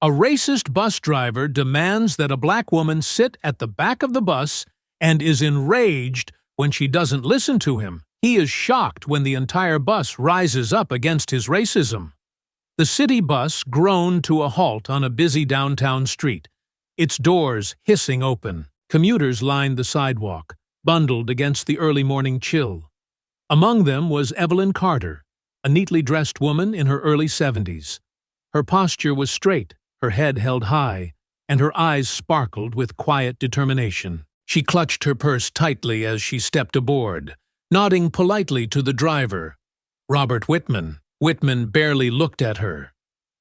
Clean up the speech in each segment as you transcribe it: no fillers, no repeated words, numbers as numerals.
A racist bus driver demands that a black woman sit at the back of the bus and is enraged when she doesn't listen to him. He is shocked when the entire bus rises up against his racism. The city bus groaned to a halt on a busy downtown street, its doors hissing open. Commuters lined the sidewalk, bundled against the early morning chill. Among them was Evelyn Carter, a neatly dressed woman in her early 70s. Her posture was straight, her head held high, and her eyes sparkled with quiet determination. She clutched her purse tightly as she stepped aboard, nodding politely to the driver, Robert Whitman. Whitman barely looked at her.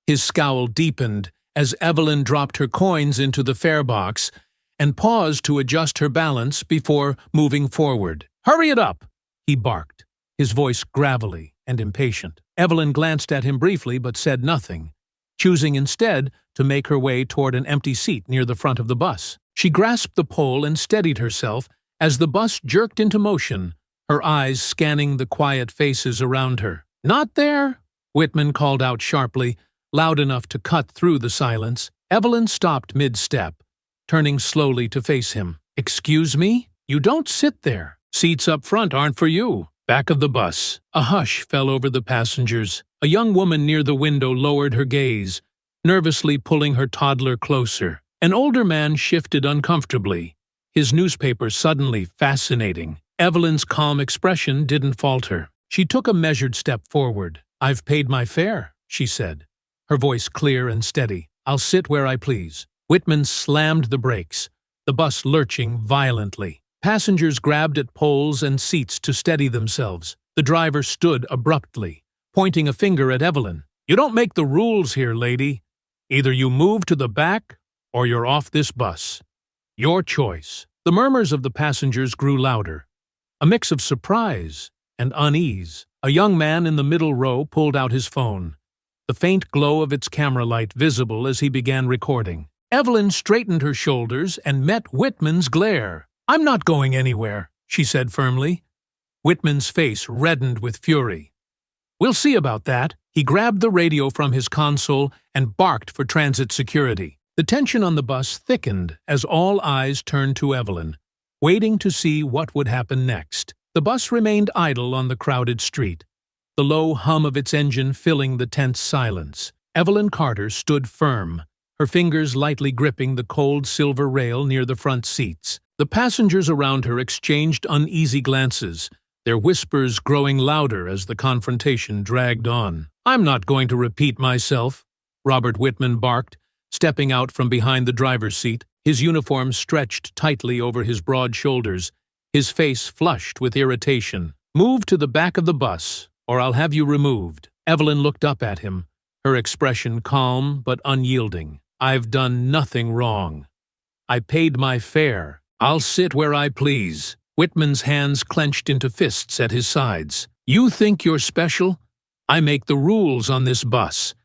His scowl deepened as Evelyn dropped her coins into the fare box and paused to adjust her balance before moving forward. "Hurry it up!" he barked, his voice gravelly and impatient. Evelyn glanced at him briefly but said nothing, choosing instead to make her way toward an empty seat near the front of the bus. She grasped the pole and steadied herself as the bus jerked into motion, her eyes scanning the quiet faces around her. "Not there!" Whitman called out sharply, loud enough to cut through the silence. Evelyn stopped mid-step, turning slowly to face him. "Excuse me? You don't sit there. Seats up front aren't for you." Back of the bus. A hush fell over the passengers. A young woman near the window lowered her gaze, nervously pulling her toddler closer. An older man shifted uncomfortably, his newspaper suddenly fascinating. Evelyn's calm expression didn't falter. She took a measured step forward. "I've paid my fare," she said, her voice clear and steady. "I'll sit where I please." Whitman slammed the brakes, the bus lurching violently. Passengers grabbed at poles and seats to steady themselves. The driver stood abruptly, pointing a finger at Evelyn. "You don't make the rules here, lady. Either you move to the back or you're off this bus. Your choice." The murmurs of the passengers grew louder, a mix of surprise and unease. A young man in the middle row pulled out his phone, the faint glow of its camera light visible as he began recording. Evelyn straightened her shoulders and met Whitman's glare. "I'm not going anywhere," she said firmly. Whitman's face reddened with fury. "We'll see about that." He grabbed the radio from his console and barked for transit security. The tension on the bus thickened as all eyes turned to Evelyn, waiting to see what would happen next. The bus remained idle on the crowded street, the low hum of its engine filling the tense silence. Evelyn Carter stood firm, her fingers lightly gripping the cold silver rail near the front seats. The passengers around her exchanged uneasy glances, their whispers growing louder as the confrontation dragged on. "I'm not going to repeat myself," Robert Whitman barked, stepping out from behind the driver's seat, his uniform stretched tightly over his broad shoulders, his face flushed with irritation. "Move to the back of the bus, or I'll have you removed." Evelyn looked up at him, her expression calm but unyielding. "I've done nothing wrong. I paid my fare. I'll sit where I please." Whitman's hands clenched into fists at his sides. "You think you're special? I make the rules on this bus.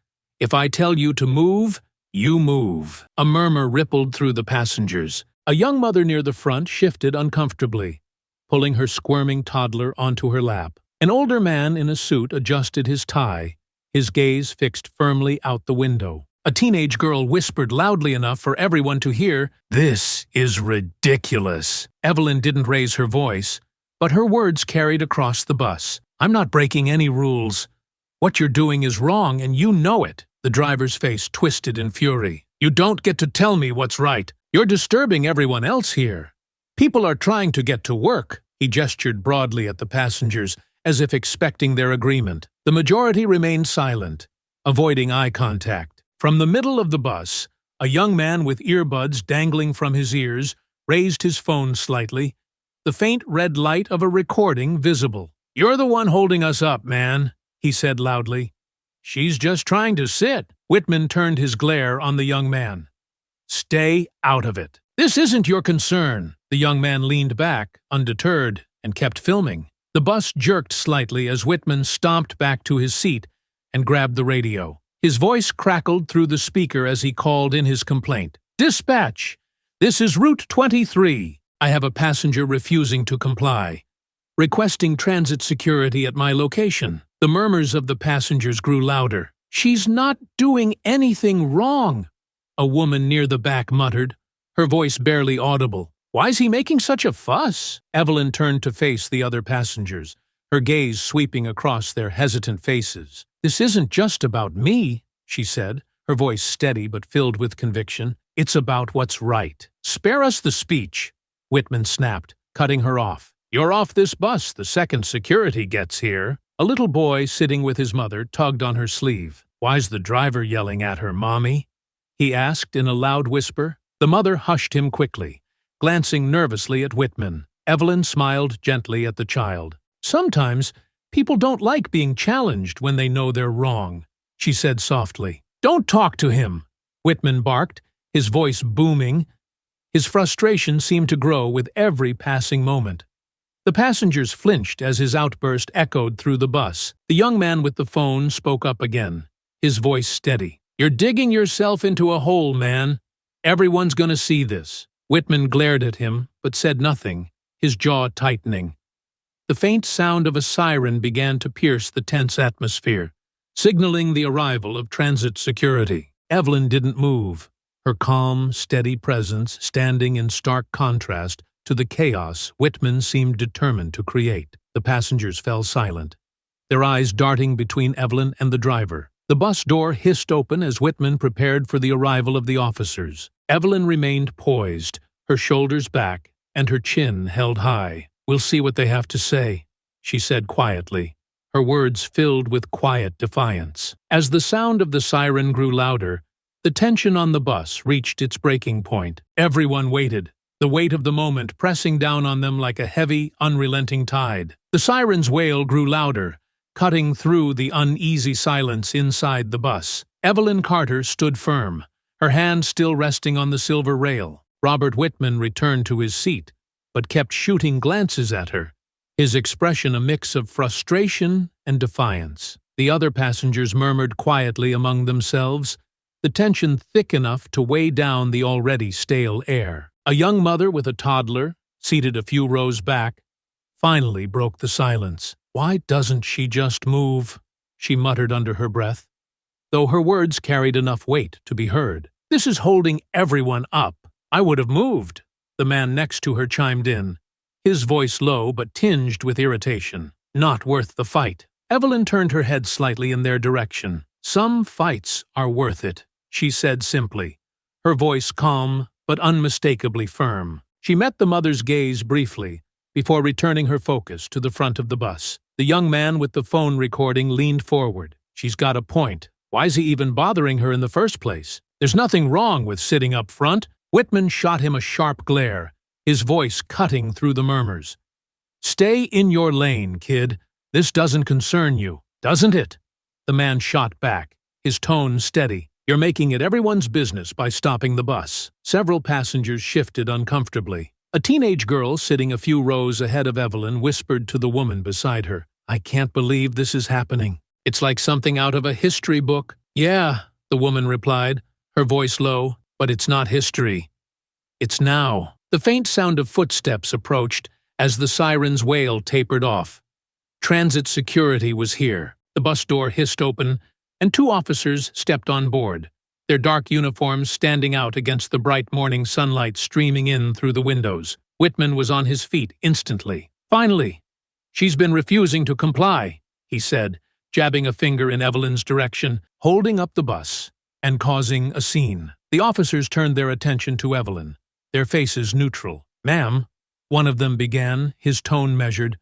If I tell you to move, you move." A murmur rippled through the passengers. A young mother near the front shifted uncomfortably, pulling her squirming toddler onto her lap. An older man in a suit adjusted his tie, his gaze fixed firmly out the window. A teenage girl whispered loudly enough for everyone to hear, "This is ridiculous." Evelyn didn't raise her voice, but her words carried across the bus. "I'm not breaking any rules. What you're doing is wrong, and you know it." The driver's face twisted in fury. "You don't get to tell me what's right. You're disturbing everyone else here. People are trying to get to work." He gestured broadly at the passengers, as if expecting their agreement. The majority remained silent, avoiding eye contact. From the middle of the bus, a young man with earbuds dangling from his ears raised his phone slightly, the faint red light of a recording visible. "You're the one holding us up, man," he said loudly. "She's just trying to sit." Whitman turned his glare on the young man. "Stay out of it. This isn't your concern." The young man leaned back, undeterred, and kept filming. The bus jerked slightly as Whitman stomped back to his seat and grabbed the radio. His voice crackled through the speaker as he called in his complaint. "Dispatch! This is Route 23. I have a passenger refusing to comply, requesting transit security at my location." The murmurs of the passengers grew louder. "She's not doing anything wrong," a woman near the back muttered, her voice barely audible. Why's he making such a fuss? Evelyn turned to face the other passengers, her gaze sweeping across their hesitant faces. This isn't just about me, she said, her voice steady but filled with conviction. It's about what's right. Spare us the speech, Whitman snapped, cutting her off. You're off this bus the second security gets here. A little boy sitting with his mother tugged on her sleeve. Why's the driver yelling at her, Mommy? He asked in a loud whisper. The mother hushed him quickly, glancing nervously at Whitman. Evelyn smiled gently at the child. Sometimes people don't like being challenged when they know they're wrong, she said softly. Don't talk to him, Whitman barked, his voice booming. His frustration seemed to grow with every passing moment. The passengers flinched as his outburst echoed through the bus. The young man with the phone spoke up again, his voice steady. You're digging yourself into a hole, man. Everyone's going to see this. Whitman glared at him, but said nothing, his jaw tightening. The faint sound of a siren began to pierce the tense atmosphere, signaling the arrival of transit security. Evelyn didn't move, her calm, steady presence standing in stark contrast to the chaos Whitman seemed determined to create. The passengers fell silent, their eyes darting between Evelyn and the driver. The bus door hissed open as Whitman prepared for the arrival of the officers. Evelyn remained poised, her shoulders back, and her chin held high. We'll see what they have to say, she said quietly, her words filled with quiet defiance. As the sound of the siren grew louder, the tension on the bus reached its breaking point. Everyone waited, the weight of the moment pressing down on them like a heavy, unrelenting tide. The siren's wail grew louder, cutting through the uneasy silence inside the bus. Evelyn Carter stood firm, her hand still resting on the silver rail. Robert Whitman returned to his seat, but kept shooting glances at her, his expression a mix of frustration and defiance. The other passengers murmured quietly among themselves, the tension thick enough to weigh down the already stale air. A young mother with a toddler, seated a few rows back, finally broke the silence. Why doesn't she just move? She muttered under her breath, though her words carried enough weight to be heard. This is holding everyone up. I would have moved, the man next to her chimed in, his voice low but tinged with irritation. Not worth the fight. Evelyn turned her head slightly in their direction. Some fights are worth it, she said simply, her voice calm but unmistakably firm. She met the mother's gaze briefly, before returning her focus to the front of the bus. The young man with the phone recording leaned forward. She's got a point. Why's he even bothering her in the first place? There's nothing wrong with sitting up front. Whitman shot him a sharp glare, his voice cutting through the murmurs. Stay in your lane, kid. This doesn't concern you, doesn't it? The man shot back, his tone steady. You're making it everyone's business by stopping the bus. Several passengers shifted uncomfortably. A teenage girl sitting a few rows ahead of Evelyn whispered to the woman beside her, I can't believe this is happening. It's like something out of a history book. Yeah, the woman replied, her voice low, but it's not history. It's now. The faint sound of footsteps approached as the siren's wail tapered off. Transit security was here. The bus door hissed open, and two officers stepped on board, their dark uniforms standing out against the bright morning sunlight streaming in through the windows. Whitman was on his feet instantly. Finally, she's been refusing to comply, he said, jabbing a finger in Evelyn's direction, holding up the bus, and causing a scene. The officers turned their attention to Evelyn, their faces neutral. Ma'am, one of them began, his tone measured.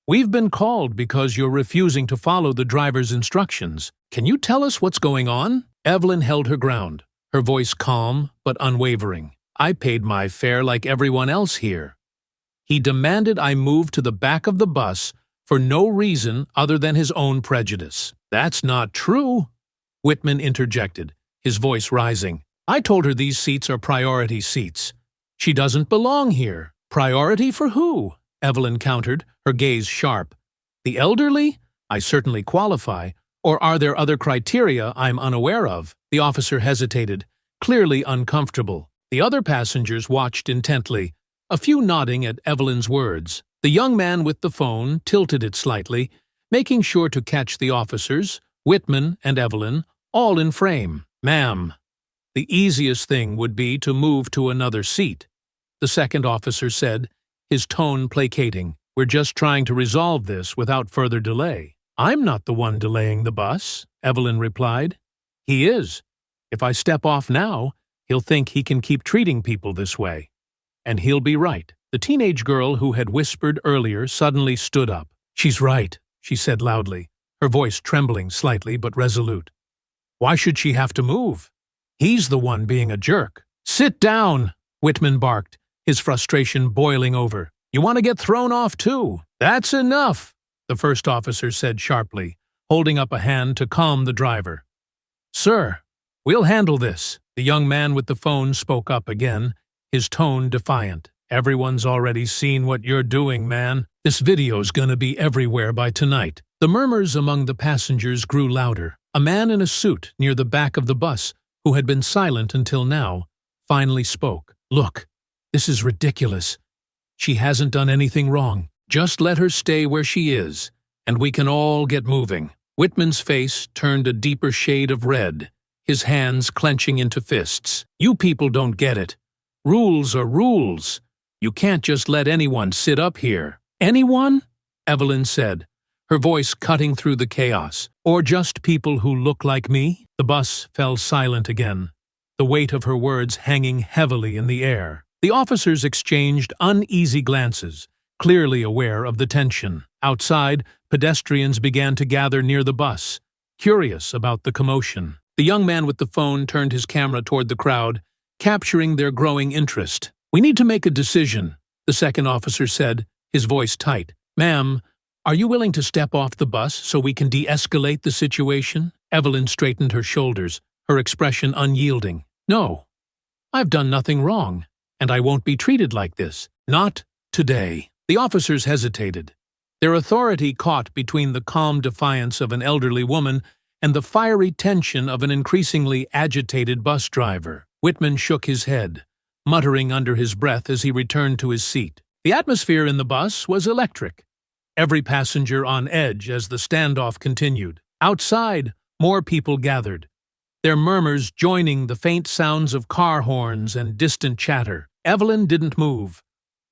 We've been called because you're refusing to follow the driver's instructions. Can you tell us what's going on? Evelyn held her ground, her voice calm but unwavering. I paid my fare like everyone else here. He demanded I move to the back of the bus for no reason other than his own prejudice. That's not true, Whitman interjected, his voice rising. I told her these seats are priority seats. She doesn't belong here. Priority for who? Evelyn countered, her gaze sharp. The elderly? I certainly qualify. Or are there other criteria I'm unaware of? The officer hesitated, clearly uncomfortable. The other passengers watched intently, a few nodding at Evelyn's words. The young man with the phone tilted it slightly, making sure to catch the officers, Whitman and Evelyn, all in frame. Ma'am, The easiest thing would be to move to another seat, the second officer said, his tone placating. We're just trying to resolve this without further delay. I'm not the one delaying the bus, Evelyn replied. He is. If I step off now, he'll think he can keep treating people this way. And he'll be right. The teenage girl who had whispered earlier suddenly stood up. She's right, she said loudly, her voice trembling slightly but resolute. Why should she have to move? He's the one being a jerk. Sit down, Whitman barked, his frustration boiling over. You want to get thrown off too? That's enough, the first officer said sharply, holding up a hand to calm the driver. Sir, we'll handle this, the young man with the phone spoke up again, his tone defiant. Everyone's already seen what you're doing, man. This video's gonna be everywhere by tonight. The murmurs among the passengers grew louder. A man in a suit near the back of the bus, who had been silent until now, finally spoke. Look, this is ridiculous. She hasn't done anything wrong. Just let her stay where she is, and we can all get moving. Whitman's face turned a deeper shade of red, his hands clenching into fists. You people don't get it. Rules are rules. You can't just let anyone sit up here. Anyone? Evelyn said, her voice cutting through the chaos. Or just people who look like me? The bus fell silent again, the weight of her words hanging heavily in the air. The officers exchanged uneasy glances, clearly aware of the tension. Outside, pedestrians began to gather near the bus, curious about the commotion. The young man with the phone turned his camera toward the crowd, capturing their growing interest. We need to make a decision, the second officer said, his voice tight. Ma'am, are you willing to step off the bus so we can de-escalate the situation? Evelyn straightened her shoulders, her expression unyielding. No, I've done nothing wrong, and I won't be treated like this. Not today. The officers hesitated, their authority caught between the calm defiance of an elderly woman and the fiery tension of an increasingly agitated bus driver. Whitman shook his head, muttering under his breath as he returned to his seat. The atmosphere in the bus was electric, every passenger on edge as the standoff continued. Outside, more people gathered, their murmurs joining the faint sounds of car horns and distant chatter. Evelyn didn't move,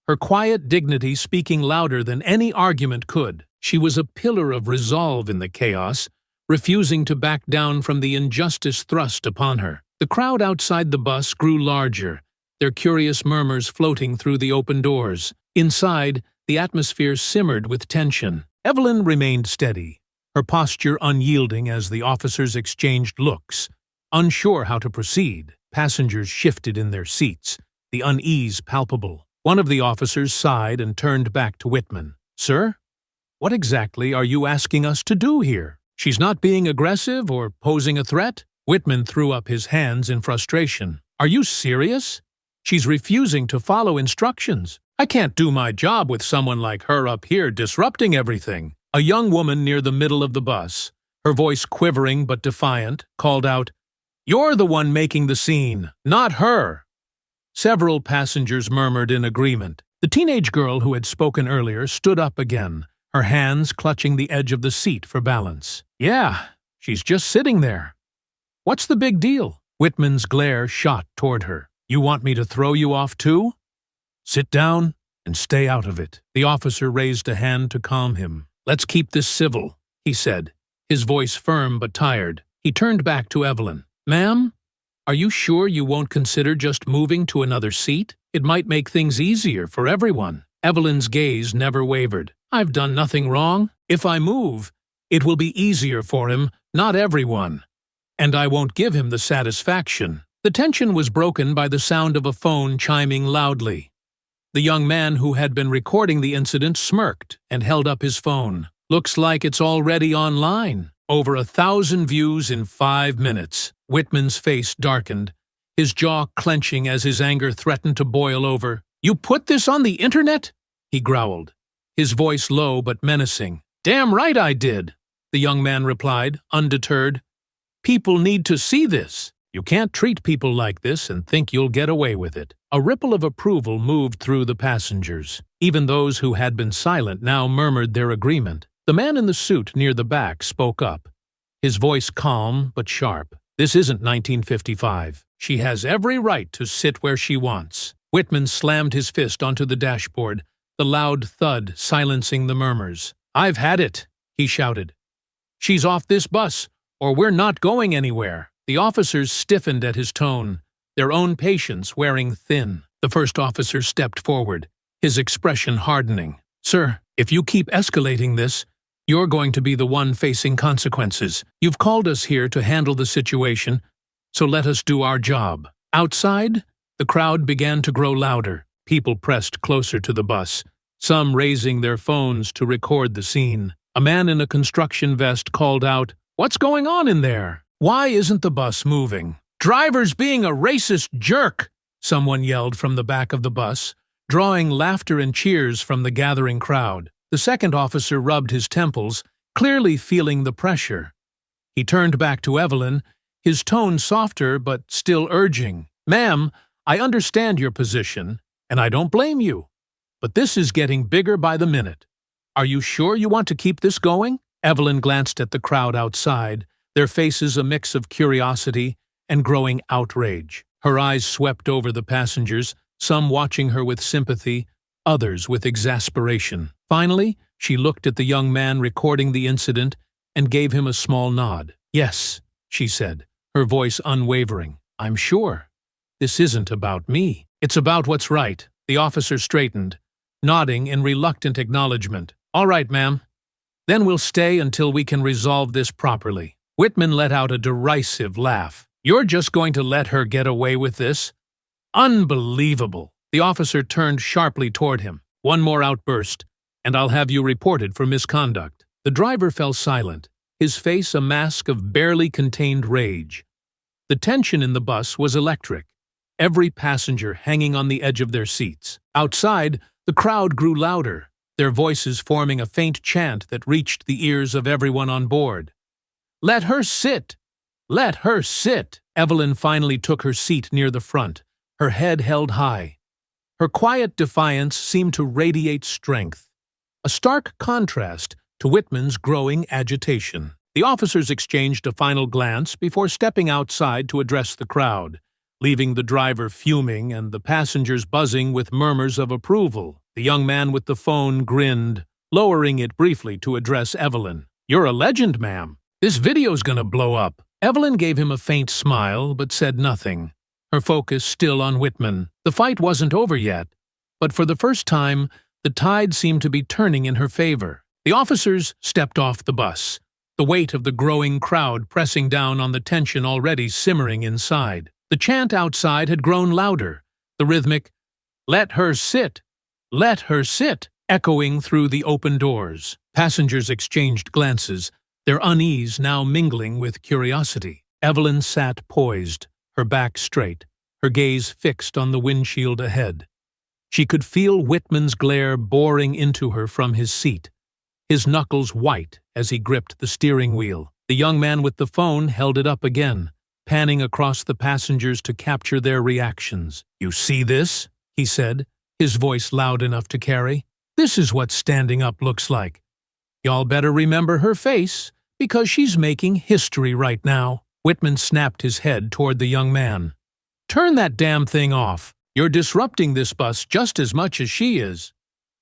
her quiet dignity speaking louder than any argument could. She was a pillar of resolve in the chaos, refusing to back down from the injustice thrust upon her. The crowd outside the bus grew larger, their curious murmurs floating through the open doors. Inside, the atmosphere simmered with tension. Evelyn remained steady, her posture unyielding as the officers exchanged looks. Unsure how to proceed, passengers shifted in their seats, the unease palpable. One of the officers sighed and turned back to Whitman. Sir, what exactly are you asking us to do here? She's not being aggressive or posing a threat? Whitman threw up his hands in frustration. Are you serious? She's refusing to follow instructions. I can't do my job with someone like her up here disrupting everything. A young woman near the middle of the bus, her voice quivering but defiant, called out, You're the one making the scene, not her. Several passengers murmured in agreement. The teenage girl who had spoken earlier stood up again, her hands clutching the edge of the seat for balance. Yeah, she's just sitting there. What's the big deal? Whitman's glare shot toward her. You want me to throw you off too? Sit down and stay out of it. The officer raised a hand to calm him. Let's keep this civil, he said, his voice firm but tired. He turned back to Evelyn. Ma'am, are you sure you won't consider just moving to another seat? It might make things easier for everyone. Evelyn's gaze never wavered. I've done nothing wrong. If I move, it will be easier for him, not everyone. And I won't give him the satisfaction. The tension was broken by the sound of a phone chiming loudly. The young man who had been recording the incident smirked and held up his phone. Looks like it's already online. Over 1,000 views in 5 minutes. Whitman's face darkened, his jaw clenching as his anger threatened to boil over. You put this on the internet? He growled, his voice low but menacing. Damn right I did, the young man replied, undeterred. People need to see this. You can't treat people like this and think you'll get away with it. A ripple of approval moved through the passengers. Even those who had been silent now murmured their agreement. The man in the suit near the back spoke up, his voice calm but sharp. This isn't 1955. She has every right to sit where she wants. Whitman slammed his fist onto the dashboard, the loud thud silencing the murmurs. "I've had it," he shouted. "She's off this bus, or we're not going anywhere." The officers stiffened at his tone, their own patience wearing thin. The first officer stepped forward, his expression hardening. "Sir, if you keep escalating this, you're going to be the one facing consequences. You've called us here to handle the situation, so let us do our job." Outside, the crowd began to grow louder. People pressed closer to the bus, some raising their phones to record the scene. A man in a construction vest called out, "What's going on in there? Why isn't the bus moving?" "Driver's being a racist jerk!" someone yelled from the back of the bus, drawing laughter and cheers from the gathering crowd. The second officer rubbed his temples, clearly feeling the pressure. He turned back to Evelyn, his tone softer but still urging. "Ma'am, I understand your position, and I don't blame you. But this is getting bigger by the minute. Are you sure you want to keep this going?" Evelyn glanced at the crowd outside, their faces a mix of curiosity and growing outrage. Her eyes swept over the passengers, some watching her with sympathy, others with exasperation. Finally, she looked at the young man recording the incident and gave him a small nod. "Yes," she said, her voice unwavering. "I'm sure. This isn't about me. It's about what's right." The officer straightened, nodding in reluctant acknowledgement. "All right, ma'am. Then we'll stay until we can resolve this properly." Whitman let out a derisive laugh. "You're just going to let her get away with this? Unbelievable!" The officer turned sharply toward him. "One more outburst, and I'll have you reported for misconduct." The driver fell silent, his face a mask of barely contained rage. The tension in the bus was electric, every passenger hanging on the edge of their seats. Outside, the crowd grew louder, their voices forming a faint chant that reached the ears of everyone on board. "Let her sit! Let her sit!" Evelyn finally took her seat near the front, her head held high. Her quiet defiance seemed to radiate strength, a stark contrast to Whitman's growing agitation. The officers exchanged a final glance before stepping outside to address the crowd, leaving the driver fuming and the passengers buzzing with murmurs of approval. The young man with the phone grinned, lowering it briefly to address Evelyn. "You're a legend, ma'am. This video's gonna blow up." Evelyn gave him a faint smile, but said nothing, her focus still on Whitman. The fight wasn't over yet, but for the first time, the tide seemed to be turning in her favor. The officers stepped off the bus, the weight of the growing crowd pressing down on the tension already simmering inside. The chant outside had grown louder, the rhythmic, "Let her sit! Let her sit!" echoing through the open doors. Passengers exchanged glances, their unease now mingling with curiosity. Evelyn sat poised, her back straight, her gaze fixed on the windshield ahead. She could feel Whitman's glare boring into her from his seat, his knuckles white as he gripped the steering wheel. The young man with the phone held it up again, panning across the passengers to capture their reactions. "You see this?" he said, his voice loud enough to carry. "This is what standing up looks like. Y'all better remember her face, because she's making history right now." Whitman snapped his head toward the young man. "Turn that damn thing off. You're disrupting this bus just as much as she is."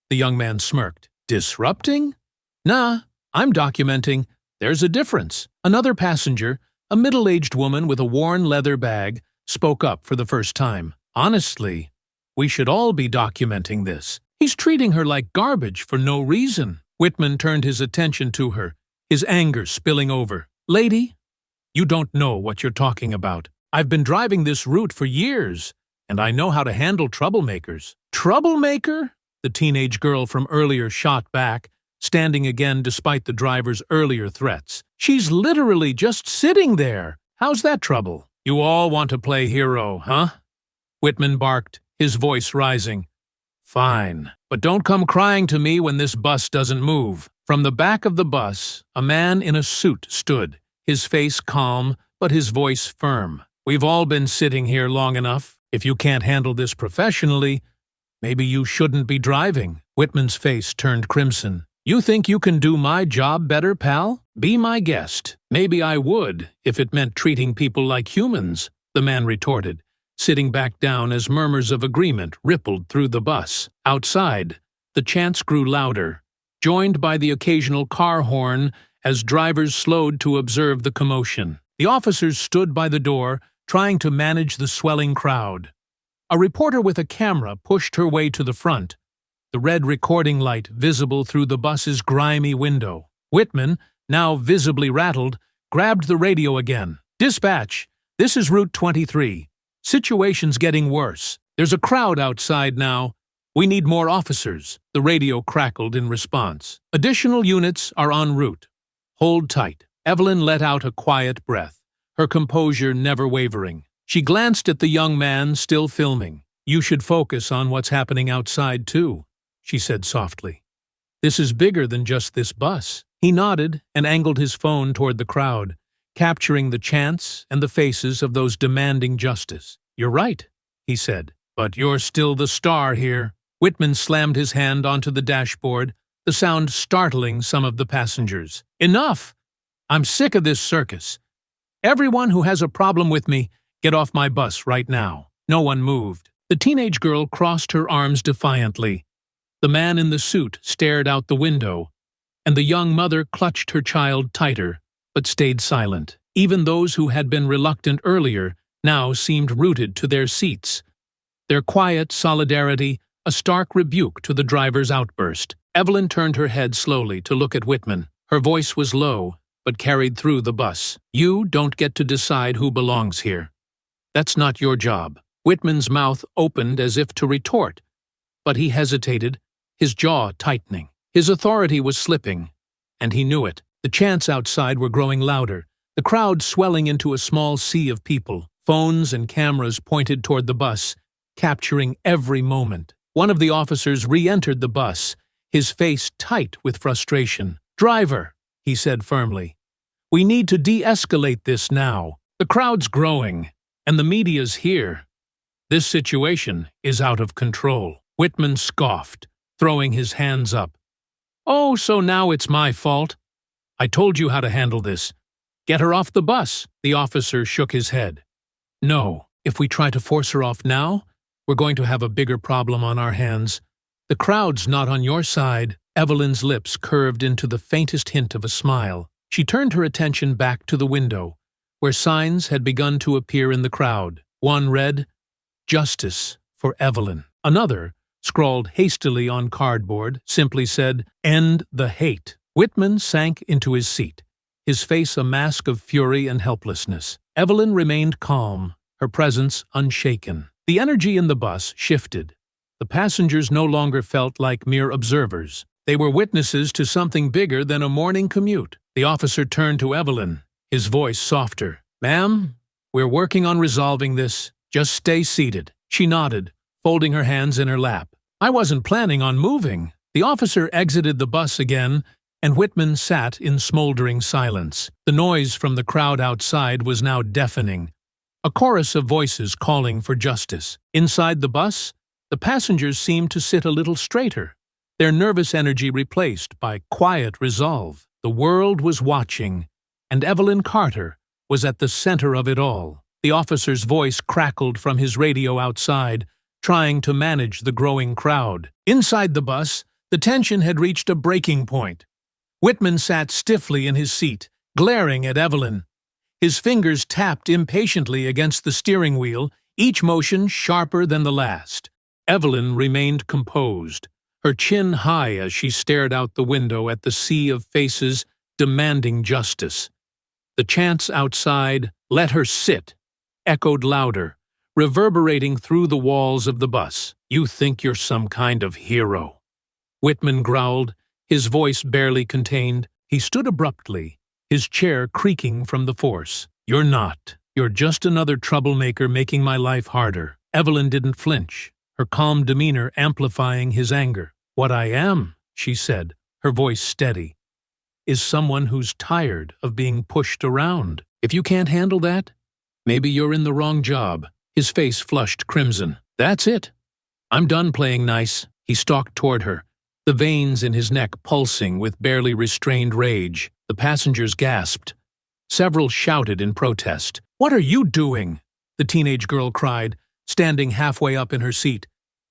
The young man smirked. "Disrupting? Nah, I'm documenting. There's a difference." Another passenger, a middle-aged woman with a worn leather bag, spoke up for the first time. "Honestly, we should all be documenting this. He's treating her like garbage for no reason." Whitman turned his attention to her, his anger spilling over. "Lady, you don't know what you're talking about. I've been driving this route for years, and I know how to handle troublemakers." "Troublemaker?" the teenage girl from earlier shot back, standing again despite the driver's earlier threats. "She's literally just sitting there. How's that trouble?" "You all want to play hero, huh?" Whitman barked, his voice rising. "Fine, but don't come crying to me when this bus doesn't move." From the back of the bus, a man in a suit stood, his face calm but his voice firm. "We've all been sitting here long enough. If you can't handle this professionally, maybe you shouldn't be driving." Whitman's face turned crimson. "You think you can do my job better, pal? Be my guest. Maybe I would, if it meant treating people like humans." the man retorted, sitting back down as murmurs of agreement rippled through the bus. Outside, the chants grew louder, joined by the occasional car horn as drivers slowed to observe the commotion. The officers stood by the door, trying to manage the swelling crowd. A reporter with a camera pushed her way to the front, the red recording light visible through the bus's grimy window. Whitman, now visibly rattled, grabbed the radio again. "Dispatch, this is Route 23. Situation's getting worse. There's a crowd outside now. We need more officers." The radio crackled in response. "Additional units are en route. Hold tight." Evelyn let out a quiet breath, her composure never wavering. She glanced at the young man still filming. "You should focus on what's happening outside, too," she said softly. "This is bigger than just this bus." He nodded and angled his phone toward the crowd, capturing the chants and the faces of those demanding justice. "You're right," he said, "but you're still the star here." Whitman slammed his hand onto the dashboard, the sound startling some of the passengers. "Enough! I'm sick of this circus. Everyone who has a problem with me, get off my bus right now." No one moved. The teenage girl crossed her arms defiantly. The man in the suit stared out the window, and the young mother clutched her child tighter, but stayed silent. Even those who had been reluctant earlier now seemed rooted to their seats, their quiet solidarity a stark rebuke to the driver's outburst. Evelyn turned her head slowly to look at Whitman. Her voice was low, but carried through the bus. "You don't get to decide who belongs here. That's not your job." Whitman's mouth opened as if to retort, but he hesitated, his jaw tightening. His authority was slipping, and he knew it. The chants outside were growing louder, the crowd swelling into a small sea of people. Phones and cameras pointed toward the bus, capturing every moment. One of the officers re-entered the bus, his face tight with frustration. "Driver," he said firmly, "we need to de-escalate this now. The crowd's growing, and the media's here. This situation is out of control." Whitman scoffed, throwing his hands up. "Oh, so now it's my fault? I told you how to handle this. Get her off the bus." The officer shook his head. "No, if we try to force her off now, we're going to have a bigger problem on our hands. The crowd's not on your side." Evelyn's lips curved into the faintest hint of a smile. She turned her attention back to the window, where signs had begun to appear in the crowd. One read, "Justice for Evelyn." Another, scrawled hastily on cardboard, simply said, "End the hate." Whitman sank into his seat, his face a mask of fury and helplessness. Evelyn remained calm, her presence unshaken. The energy in the bus shifted. The passengers no longer felt like mere observers. They were witnesses to something bigger than a morning commute. The officer turned to Evelyn, his voice softer. "Ma'am, we're working on resolving this. Just stay seated." She nodded, folding her hands in her lap. "I wasn't planning on moving." The officer exited the bus again, and Whitman sat in smoldering silence. The noise from the crowd outside was now deafening, a chorus of voices calling for justice. Inside the bus, the passengers seemed to sit a little straighter, their nervous energy replaced by quiet resolve. The world was watching, and Evelyn Carter was at the center of it all. The officer's voice crackled from his radio outside, trying to manage the growing crowd. Inside the bus, the tension had reached a breaking point. Whitman sat stiffly in his seat, glaring at Evelyn. His fingers tapped impatiently against the steering wheel, each motion sharper than the last. Evelyn remained composed, her chin high as she stared out the window at the sea of faces demanding justice. The chants outside, "Let her sit," echoed louder, reverberating through the walls of the bus. "You think you're some kind of hero," Whitman growled, his voice barely contained. He stood abruptly, his chair creaking from the force. "You're not. You're just another troublemaker making my life harder." Evelyn didn't flinch, her calm demeanor amplifying his anger. "What I am," she said, her voice steady, "is someone who's tired of being pushed around. If you can't handle that, maybe you're in the wrong job." His face flushed crimson. "That's it. I'm done playing nice." He stalked toward her, the veins in his neck pulsing with barely restrained rage. The passengers gasped. Several shouted in protest. "What are you doing?" the teenage girl cried, standing halfway up in her seat.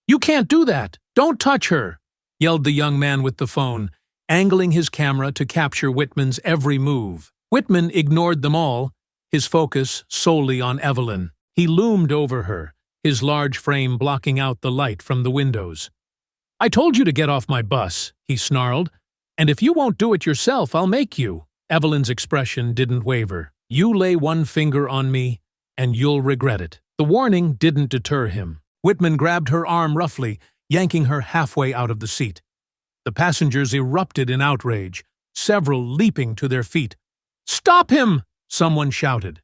"You can't do that! Don't touch her!" yelled the young man with the phone, angling his camera to capture Whitman's every move. Whitman ignored them all, his focus solely on Evelyn. He loomed over her, his large frame blocking out the light from the windows. "I told you to get off my bus," he snarled, "and if you won't do it yourself, I'll make you." Evelyn's expression didn't waver. "You lay one finger on me, and you'll regret it." The warning didn't deter him. Whitman grabbed her arm roughly, yanking her halfway out of the seat. The passengers erupted in outrage, several leaping to their feet. "Stop him!" someone shouted.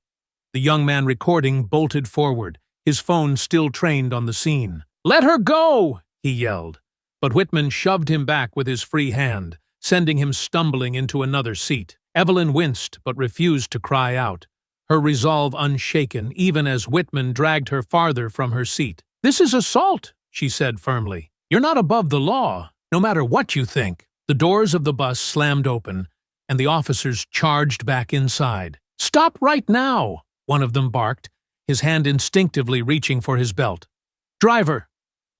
The young man recording bolted forward, his phone still trained on the scene. "Let her go!" he yelled. But Whitman shoved him back with his free hand, sending him stumbling into another seat. Evelyn winced but refused to cry out, her resolve unshaken even as Whitman dragged her farther from her seat. "This is assault," she said firmly. "You're not above the law, no matter what you think." The doors of the bus slammed open, and the officers charged back inside. "Stop right now!" one of them barked, his hand instinctively reaching for his belt. "Driver,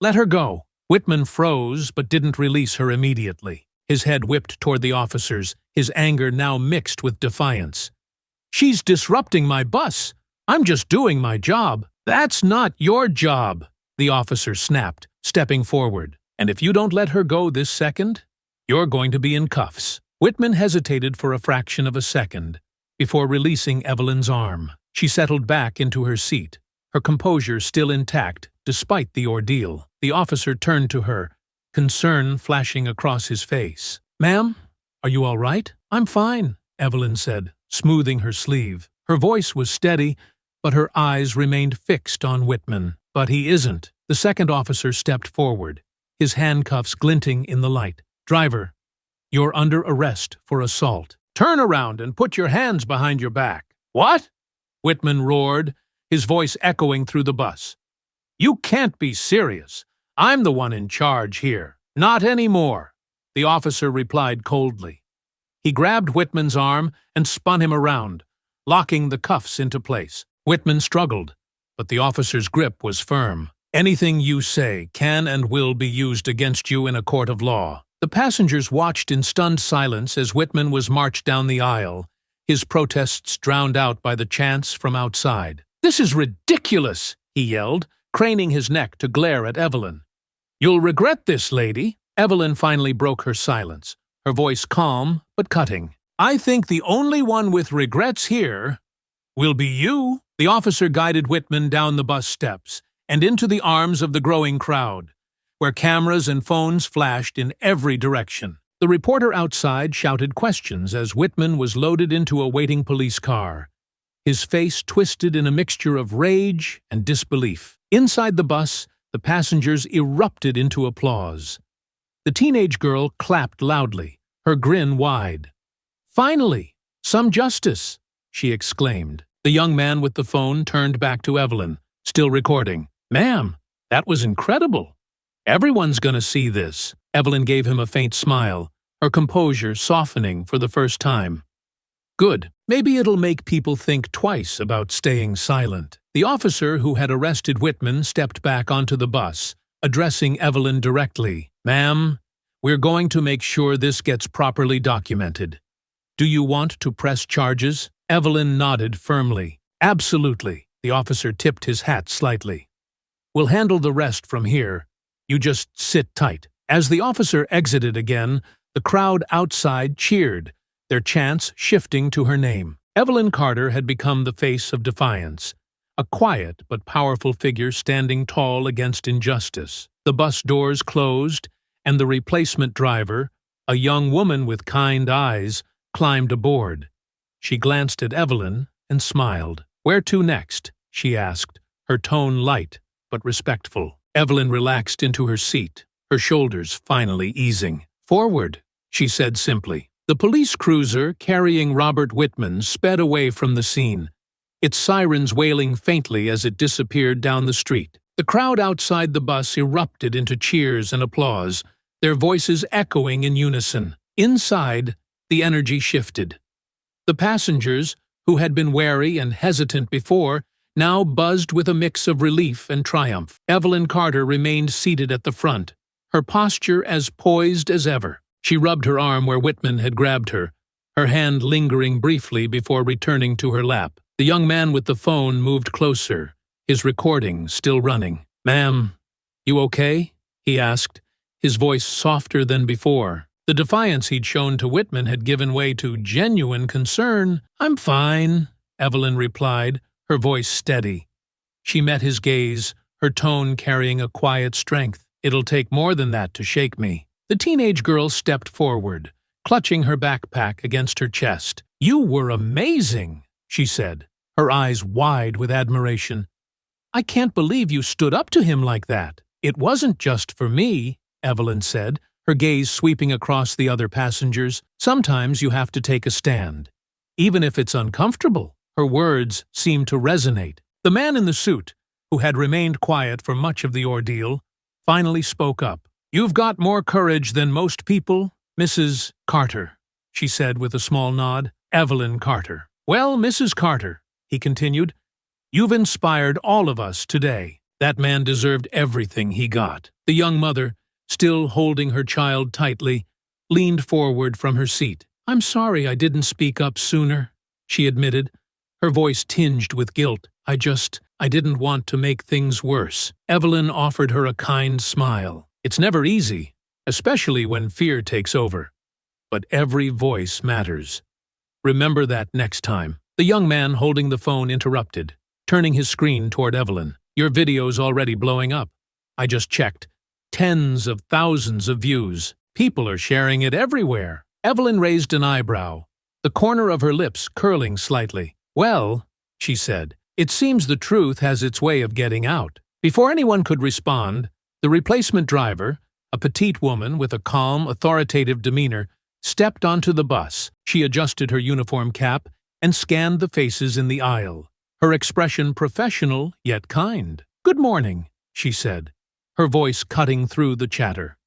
let her go." Whitman froze but didn't release her immediately. His head whipped toward the officers, his anger now mixed with defiance. "She's disrupting my bus. I'm just doing my job." "That's not your job," the officer snapped, stepping forward. "And if you don't let her go this second, you're going to be in cuffs." Whitman hesitated for a fraction of a second before releasing Evelyn's arm. She settled back into her seat, her composure still intact despite the ordeal. The officer turned to her, concern flashing across his face. "Ma'am, are you all right?" "I'm fine," Evelyn said, smoothing her sleeve. Her voice was steady, but her eyes remained fixed on Whitman. "But he isn't." The second officer stepped forward, his handcuffs glinting in the light. "Driver, you're under arrest for assault. Turn around and put your hands behind your back." "What?" Whitman roared, his voice echoing through the bus. "You can't be serious. I'm the one in charge here." "Not anymore," the officer replied coldly. He grabbed Whitman's arm and spun him around, locking the cuffs into place. Whitman struggled, but the officer's grip was firm. "Anything you say can and will be used against you in a court of law." The passengers watched in stunned silence as Whitman was marched down the aisle, his protests drowned out by the chants from outside. "This is ridiculous," he yelled, craning his neck to glare at Evelyn. "You'll regret this, lady." Evelyn finally broke her silence, her voice calm but cutting. "I think the only one with regrets here will be you." The officer guided Whitman down the bus steps and into the arms of the growing crowd, where cameras and phones flashed in every direction. The reporter outside shouted questions as Whitman was loaded into a waiting police car, his face twisted in a mixture of rage and disbelief. Inside the bus, the passengers erupted into applause. The teenage girl clapped loudly, her grin wide. "Finally, some justice," she exclaimed. The young man with the phone turned back to Evelyn, still recording. "Ma'am, that was incredible. Everyone's gonna see this." Evelyn gave him a faint smile, her composure softening for the first time. "Good. Maybe it'll make people think twice about staying silent." The officer who had arrested Whitman stepped back onto the bus, addressing Evelyn directly. "Ma'am, we're going to make sure this gets properly documented. Do you want to press charges?" Evelyn nodded firmly. "Absolutely." The officer tipped his hat slightly. "We'll handle the rest from here. You just sit tight." As the officer exited again, the crowd outside cheered, their chants shifting to her name. Evelyn Carter had become the face of defiance, a quiet but powerful figure standing tall against injustice. The bus doors closed, and the replacement driver, a young woman with kind eyes, climbed aboard. She glanced at Evelyn and smiled. "Where to next?" she asked, her tone light but respectful. Evelyn relaxed into her seat, her shoulders finally easing. "Forward," she said simply. The police cruiser carrying Robert Whitman sped away from the scene, its sirens wailing faintly as it disappeared down the street. The crowd outside the bus erupted into cheers and applause, their voices echoing in unison. Inside, the energy shifted. The passengers, who had been wary and hesitant before, now buzzed with a mix of relief and triumph. Evelyn Carter remained seated at the front, her posture as poised as ever. She rubbed her arm where Whitman had grabbed her, her hand lingering briefly before returning to her lap. The young man with the phone moved closer, his recording still running. "Ma'am, you okay?" he asked, his voice softer than before. The defiance he'd shown to Whitman had given way to genuine concern. "I'm fine," Evelyn replied, her voice steady. She met his gaze, her tone carrying a quiet strength. "It'll take more than that to shake me." The teenage girl stepped forward, clutching her backpack against her chest. "You were amazing," she said, her eyes wide with admiration. "I can't believe you stood up to him like that." "It wasn't just for me," Evelyn said, her gaze sweeping across the other passengers. "Sometimes you have to take a stand, even if it's uncomfortable." Her words seemed to resonate. The man in the suit, who had remained quiet for much of the ordeal, finally spoke up. "You've got more courage than most people, Mrs. Carter," she said with a small nod. "Evelyn Carter." "Well, Mrs. Carter," he continued, "you've inspired all of us today." That man deserved everything he got. The young mother, still holding her child tightly, leaned forward from her seat. "I'm sorry I didn't speak up sooner," she admitted, her voice tinged with guilt. I didn't want to make things worse." Evelyn offered her a kind smile. "It's never easy, especially when fear takes over. But every voice matters. Remember that next time." The young man holding the phone interrupted, turning his screen toward Evelyn. "Your video's already blowing up. I just checked. Tens of thousands of views. People are sharing it everywhere." Evelyn raised an eyebrow, the corner of her lips curling slightly. "Well," she said, "it seems the truth has its way of getting out." Before anyone could respond, the replacement driver, a petite woman with a calm, authoritative demeanor, stepped onto the bus. She adjusted her uniform cap and scanned the faces in the aisle, her expression professional yet kind. "Good morning," she said, her voice cutting through the chatter.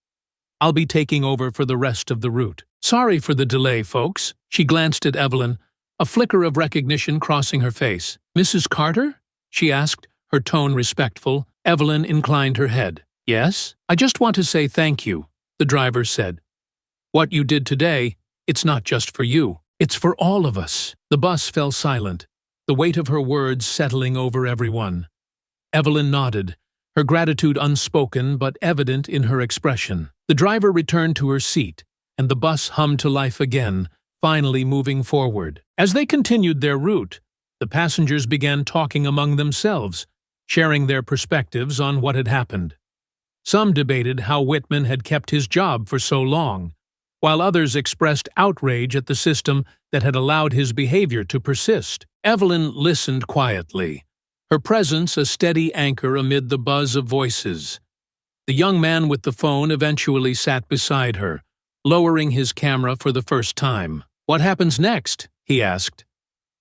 "I'll be taking over for the rest of the route. Sorry for the delay, folks." She glanced at Evelyn, a flicker of recognition crossing her face. "Mrs. Carter?" she asked, her tone respectful. Evelyn inclined her head. "Yes? I just want to say thank you," the driver said. "What you did today, it's not just for you. It's for all of us." The bus fell silent, the weight of her words settling over everyone. Evelyn nodded, her gratitude unspoken but evident in her expression. The driver returned to her seat, and the bus hummed to life again, finally moving forward. As they continued their route, the passengers began talking among themselves, sharing their perspectives on what had happened. Some debated how Whitman had kept his job for so long, while others expressed outrage at the system that had allowed his behavior to persist. Evelyn listened quietly, her presence a steady anchor amid the buzz of voices. The young man with the phone eventually sat beside her, lowering his camera for the first time. "What happens next?" he asked.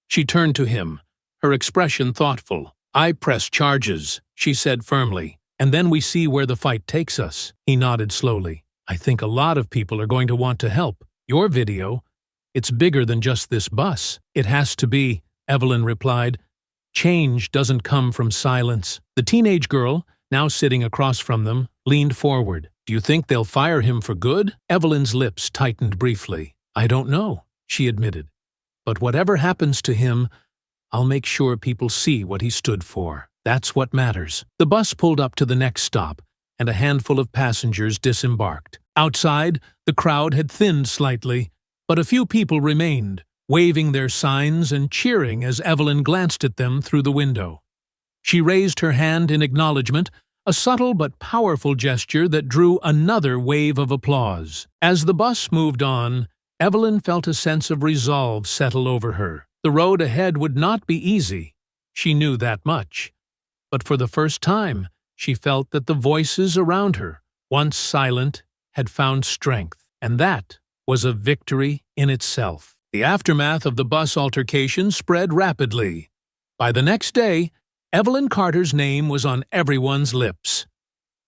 She turned to him, her expression thoughtful. "I press charges," she said firmly, "and then we see where the fight takes us." He nodded slowly. "I think a lot of people are going to want to help. Your video, it's bigger than just this bus." "It has to be," Evelyn replied. "Change doesn't come from silence." The teenage girl, now sitting across from them, leaned forward. "Do you think they'll fire him for good?" Evelyn's lips tightened briefly. "I don't know," she admitted. "But whatever happens to him, I'll make sure people see what he stood for. That's what matters." The bus pulled up to the next stop, and a handful of passengers disembarked. Outside, the crowd had thinned slightly, but a few people remained, waving their signs and cheering as Evelyn glanced at them through the window. She raised her hand in acknowledgement, a subtle but powerful gesture that drew another wave of applause. As the bus moved on, Evelyn felt a sense of resolve settle over her. The road ahead would not be easy. She knew that much. But for the first time, she felt that the voices around her, once silent, had found strength, and that was a victory in itself. The aftermath of the bus altercation spread rapidly. By the next day, Evelyn Carter's name was on everyone's lips.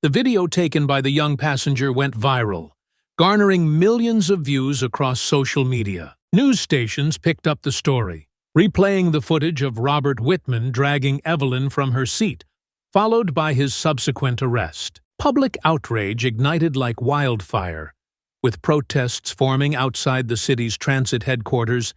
The video taken by the young passenger went viral, garnering millions of views across social media. News stations picked up the story, replaying the footage of Robert Whitman dragging Evelyn from her seat, followed by his subsequent arrest. Public outrage ignited like wildfire, with protests forming outside the city's transit headquarters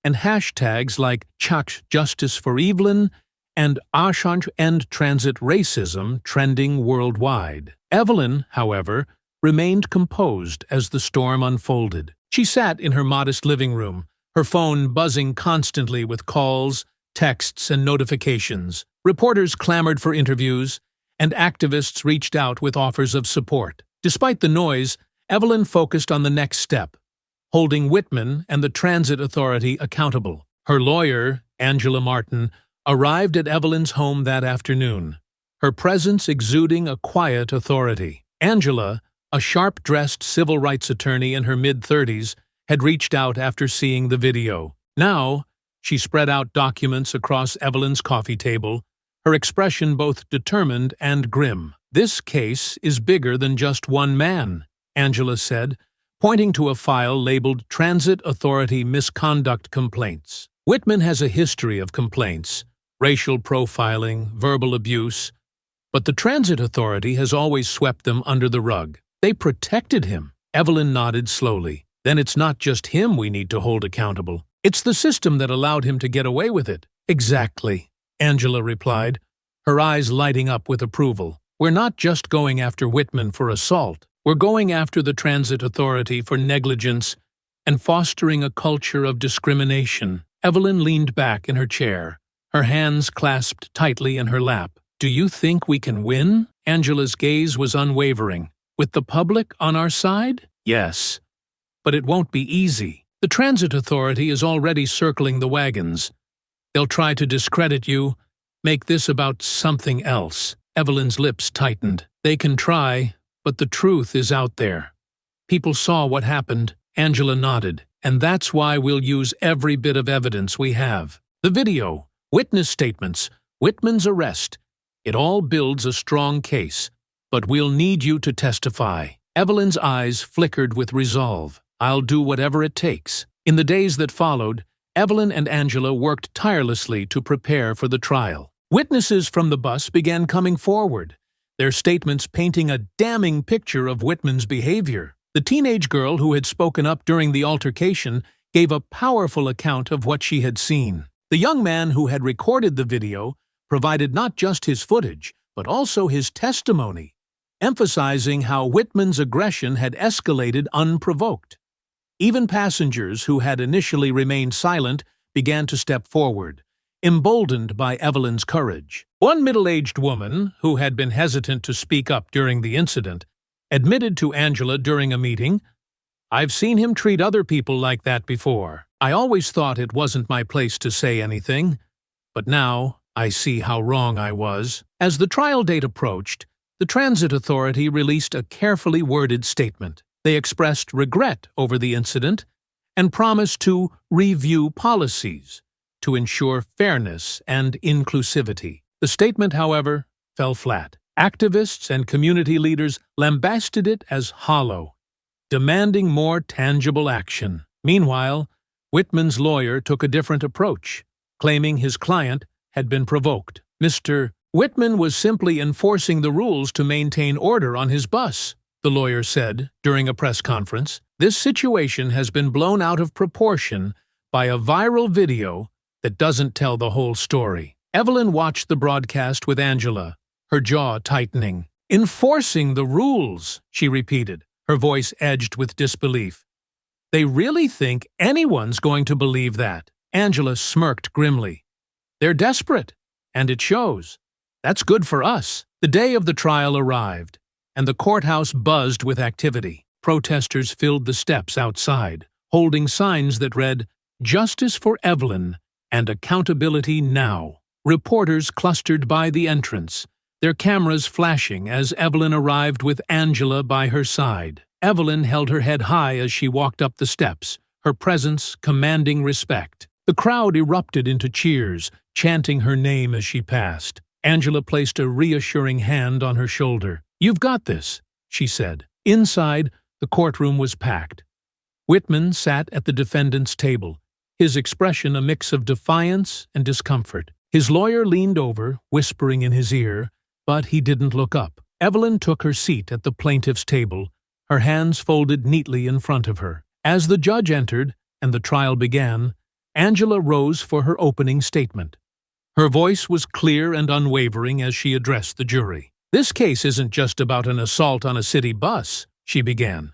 and hashtags like Chak Justice for Evelyn and Ashanj End Transit Racism trending worldwide. Evelyn, however, remained composed as the storm unfolded. She sat in her modest living room, her phone buzzing constantly with calls, texts, and notifications. Reporters clamored for interviews, and activists reached out with offers of support. Despite the noise, Evelyn focused on the next step, holding Whitman and the Transit Authority accountable. Her lawyer, Angela Martin, arrived at Evelyn's home that afternoon, her presence exuding a quiet authority. Angela, a sharp-dressed civil rights attorney in her mid-30s, had reached out after seeing the video. Now, she spread out documents across Evelyn's coffee table, her expression both determined and grim. "This case is bigger than just one man," Angela said, pointing to a file labeled Transit Authority Misconduct Complaints. Whitman has a history of complaints, racial profiling, verbal abuse, but the Transit Authority has always swept them under the rug. They protected him. Evelyn nodded slowly. Then it's not just him we need to hold accountable. It's the system that allowed him to get away with it. Exactly, Angela replied, her eyes lighting up with approval. We're not just going after Whitman for assault. We're going after the Transit Authority for negligence and fostering a culture of discrimination. Evelyn leaned back in her chair, her hands clasped tightly in her lap. Do you think we can win? Angela's gaze was unwavering. With the public on our side? Yes. But it won't be easy. The Transit Authority is already circling the wagons. They'll try to discredit you, make this about something else. Evelyn's lips tightened. They can try, but the truth is out there. People saw what happened. Angela nodded. And that's why we'll use every bit of evidence we have. The video, witness statements, Whitman's arrest. It all builds a strong case. But we'll need you to testify. Evelyn's eyes flickered with resolve. I'll do whatever it takes. In the days that followed, Evelyn and Angela worked tirelessly to prepare for the trial. Witnesses from the bus began coming forward, their statements painting a damning picture of Whitman's behavior. The teenage girl who had spoken up during the altercation gave a powerful account of what she had seen. The young man who had recorded the video provided not just his footage, but also his testimony, emphasizing how Whitman's aggression had escalated unprovoked. Even passengers who had initially remained silent began to step forward, emboldened by Evelyn's courage. One middle-aged woman, who had been hesitant to speak up during the incident, admitted to Angela during a meeting, "I've seen him treat other people like that before. I always thought it wasn't my place to say anything, but now I see how wrong I was." As the trial date approached, the Transit Authority released a carefully worded statement. They expressed regret over the incident and promised to review policies to ensure fairness and inclusivity. The statement, however, fell flat. Activists and community leaders lambasted it as hollow, demanding more tangible action. Meanwhile, Whitman's lawyer took a different approach, claiming his client had been provoked. Mr. Whitman was simply enforcing the rules to maintain order on his bus, the lawyer said during a press conference. This situation has been blown out of proportion by a viral video that doesn't tell the whole story. Evelyn watched the broadcast with Angela, her jaw tightening. Enforcing the rules, she repeated, her voice edged with disbelief. They really think anyone's going to believe that? Angela smirked grimly. They're desperate, and it shows. That's good for us. The day of the trial arrived, and the courthouse buzzed with activity. Protesters filled the steps outside, holding signs that read, "Justice for Evelyn and accountability now." Reporters clustered by the entrance, their cameras flashing as Evelyn arrived with Angela by her side. Evelyn held her head high as she walked up the steps, her presence commanding respect. The crowd erupted into cheers, chanting her name as she passed. Angela placed a reassuring hand on her shoulder. "You've got this," she said. Inside, the courtroom was packed. Whitman sat at the defendant's table, his expression a mix of defiance and discomfort. His lawyer leaned over, whispering in his ear, but he didn't look up. Evelyn took her seat at the plaintiff's table, her hands folded neatly in front of her. As the judge entered and the trial began, Angela rose for her opening statement. Her voice was clear and unwavering as she addressed the jury. "This case isn't just about an assault on a city bus," she began.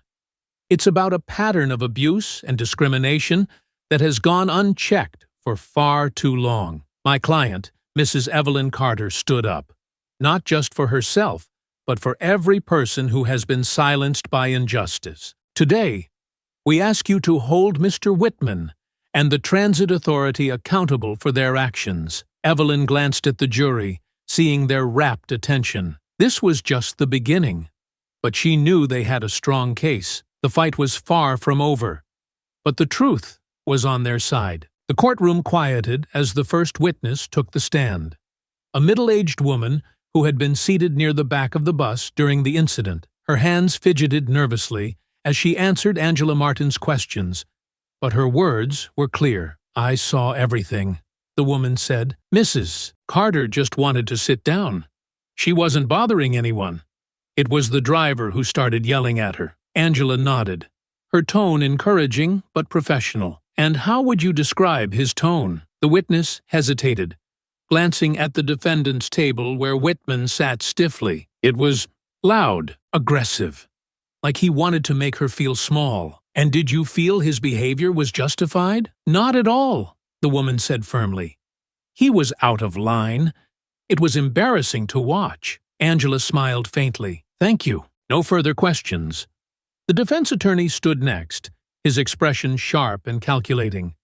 "It's about a pattern of abuse and discrimination that has gone unchecked for far too long." My client, Mrs. Evelyn Carter, stood up, not just for herself, but for every person who has been silenced by injustice. "Today, we ask you to hold Mr. Whitman and the Transit Authority accountable for their actions." Evelyn glanced at the jury, seeing their rapt attention. This was just the beginning, but she knew they had a strong case. The fight was far from over, but the truth was on their side. The courtroom quieted as the first witness took the stand. A middle-aged woman who had been seated near the back of the bus during the incident. Her hands fidgeted nervously as she answered Angela Martin's questions, but her words were clear. "I saw everything," the woman said. "Mrs. Carter just wanted to sit down. She wasn't bothering anyone. It was the driver who started yelling at her." Angela nodded, her tone encouraging but professional. "And how would you describe his tone?" The witness hesitated, glancing at the defendant's table where Whitman sat stiffly. "It was loud, aggressive, like he wanted to make her feel small." "And did you feel his behavior was justified?" "Not at all," the woman said firmly. "He was out of line. It was embarrassing to watch." Angela smiled faintly. "Thank you. No further questions." The defense attorney stood next, his expression sharp and calculating.